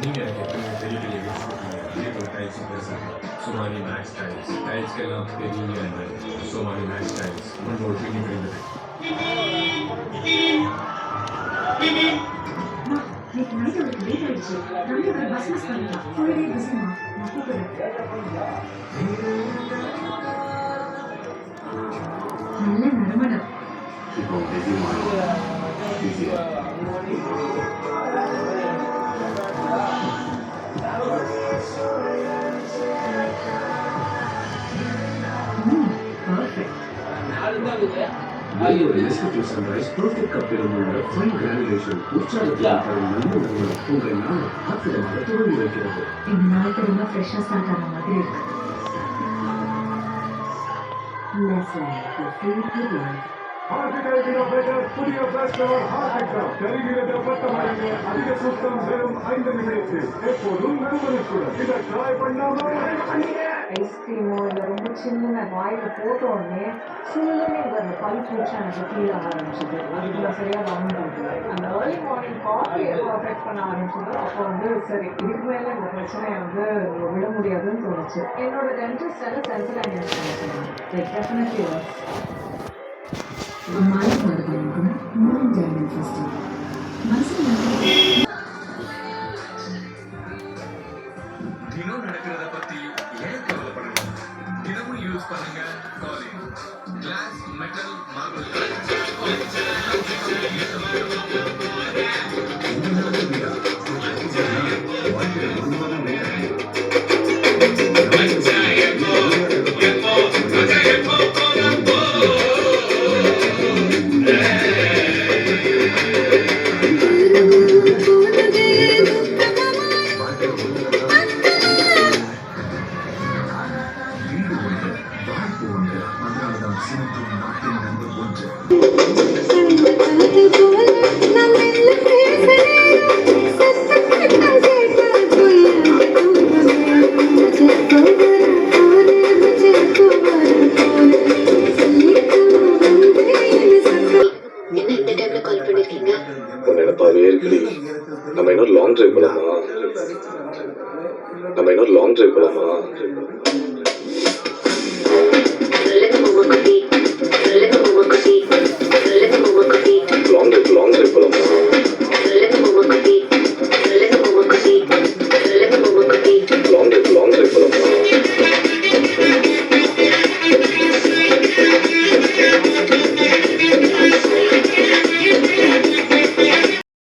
நீங்க எனக்கு எப்பவுமே பெரிய பெரிய கிஃப்ட்ஸ் கொடுத்தீங்க. இதேபோல் டைல்ஸும் பெருசாக சோமானி மேக்ஸ் டைல்ஸ் டைல்ஸ்க்கெல்லாம் பெரிய சோமானி மேக்ஸ் டைல்ஸ் ரொம்ப ஒரு பெரிய இருந்தது. நேற்று நைட் அவருக்கு லேட் ஆயிடுச்சு. ரவி அவர் பஸ் மிஸ் பண்ணிட்டா. ஃபுல் டே பிஸிமா. நான் கூப்பிடுறேன். நல்ல நறுமணம். இப்போ சன்ரைஸ் பர்ஃபெக்ட் கப்பிடம் உள்ள ஃபைன் கிரானுலேஷன் உற்சாகத்தில் நல்ல நறுமணம் உங்கள் நாள் அற்புதமாக தொடங்கி வைக்கிறது. இந்த நாளுக்கு ரொம்ப ஃப்ரெஷ்ஷாக ஸ்டார்ட் ஆன மாதிரி இருக்கு. புதிய அதிக சுத்தம் வெறும் 5 நிமிடத்தில் எப்போதும் நறுமணத்துடன் இதை ட்ரை பண்ணாமல் ஐஸ்கிரீமோ இல்லை ரொம்ப சின்ன வாயில் போட்ட உடனே சில்லுன்னு அந்த பல் பூச்சி எனக்கு ஃபீல் ஆக ஆரம்பிச்சிது. நான் சரியாக வாங்கிட்டு அந்த ஏர்லி மார்னிங் காஃபியை பர்ஃபெக்ட் பண்ண ஆரம்பிச்சது. அப்போ சரி இதுக்கு மேலே இந்த பிரச்சனையை விட முடியாதுன்னு தோணுச்சு. என்னோட டென்டிஸ்ட் சென்சிலைன் யூஸ் பண்ண சொன்னாங்க. டெஃபினெட்லி மாலை மருத்துவம் மூணு டைமண்ட் ஃபஸ்ட்டு மனசில் தினம் நடக்கிறத பத்தி ஏன் கவலைப்படணும்? தினமும் யூஸ் பண்ணுங்க காலின் கிளாஸ் மெட்டல் மார்பிள் நம்ம இன்னொரு லாங் டிரைவ் போலாமா?